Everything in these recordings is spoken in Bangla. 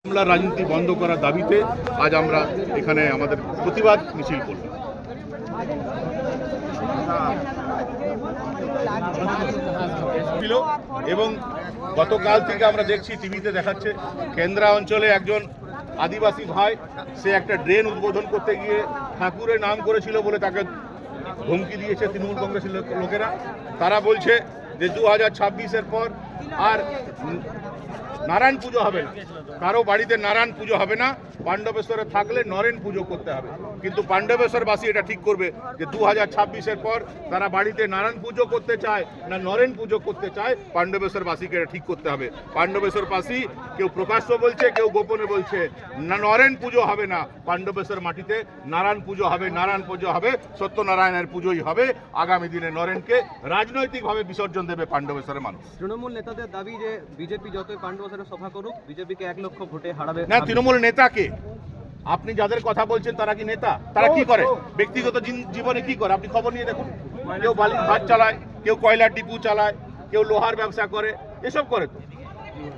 হামলা রাজনীতি বন্ধ করার দাবিতে আজ আমরা এখানে আমাদের প্রতিবাদ মিছিল করব। এবং গতকাল থেকে আমরা দেখছি টিভিতে দেখাচ্ছে কেন্দ্রা অঞ্চলে একজন আদিবাসী ভাই সে একটা ড্রেন উদ্বোধন করতে গিয়ে ঠাকুরের নাম করেছিল বলে তাকে ধমকি দিয়েছে তৃণমূল কংগ্রেসের লোকেরা। তারা বলছে যে 2026-এর পর আর নারায়ণ পুজো হবে না, কারো বাড়িতে নারায়ণ পুজো হবে না, পাণ্ডবেশ্বরে থাকলে নরেন পুজো করতে হবে। কিন্তু পাণ্ডবেশ্বরবাসী এটা ঠিক করবে যে 2026-এর পর তারা বাড়িতে নারায়ণ পুজো করতে চায় না নরেন পুজো করতে চায়, পাণ্ডবেশ্বরবাসীকে এটা ঠিক করতে হবে। পাণ্ডবেশ্বরবাসী কেউ প্রকাশ্য বলছে, কেউ গোপনে বলছে না নরেন পুজো হবে না, পাণ্ডবেশ্বর মাটিতে নারায়ণ পুজো হবে, নারায়ণ পুজো হবে, সত্যনারায়ণের পুজোই হবে। আগামী দিনে নরেনকে রাজনৈতিকভাবে বিসর্জন দেবে পাণ্ডবেশ্বরের মানুষ। তৃণমূল নেতাদের দাবি যে বিজেপি যতই পাণ্ডবেশ্বরে সভা করুক বিজেপিকে 1 লক্ষ ভোটে হারাবে। না, তৃণমূল নেতাকে আপনি যাদের কথা বলছেন তারা কি নেতা? তারা কি করে ব্যক্তিগত জীবনে কি করে আপনি খবর নিয়ে দেখুন। কেউ বালির ঘাট চালায়, কেউ কয়লার ডিপু চালায়, কেউ লোহার ব্যবসা করে, এসব করে তো।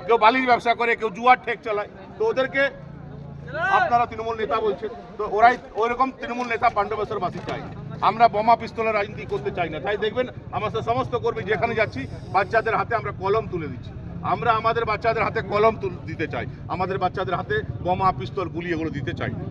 কেউ বালির ব্যবসা করে, কেউ জুয়ার ঠেক চালায়। তো ওদেরকে আপনারা তৃণমূল নেতা বলছেন, তো ওরাই ওইরকম তৃণমূল নেতা পাণ্ডবেশ্বরবাসী চাই। আমরা বোমা পিস্তলের রাজনীতি করতে চাই না। তাই দেখবেন আমার সমস্ত কর্মী যেখানে যাচ্ছি বাচ্চাদের হাতে আমরা কলম তুলে দিচ্ছি। আমরা আমাদের বাচ্চাদের হাতে কলম দিতে চাই, আমাদের বাচ্চাদের হাতে বোমা পিস্তল গুলি এগুলো দিতে চাই না।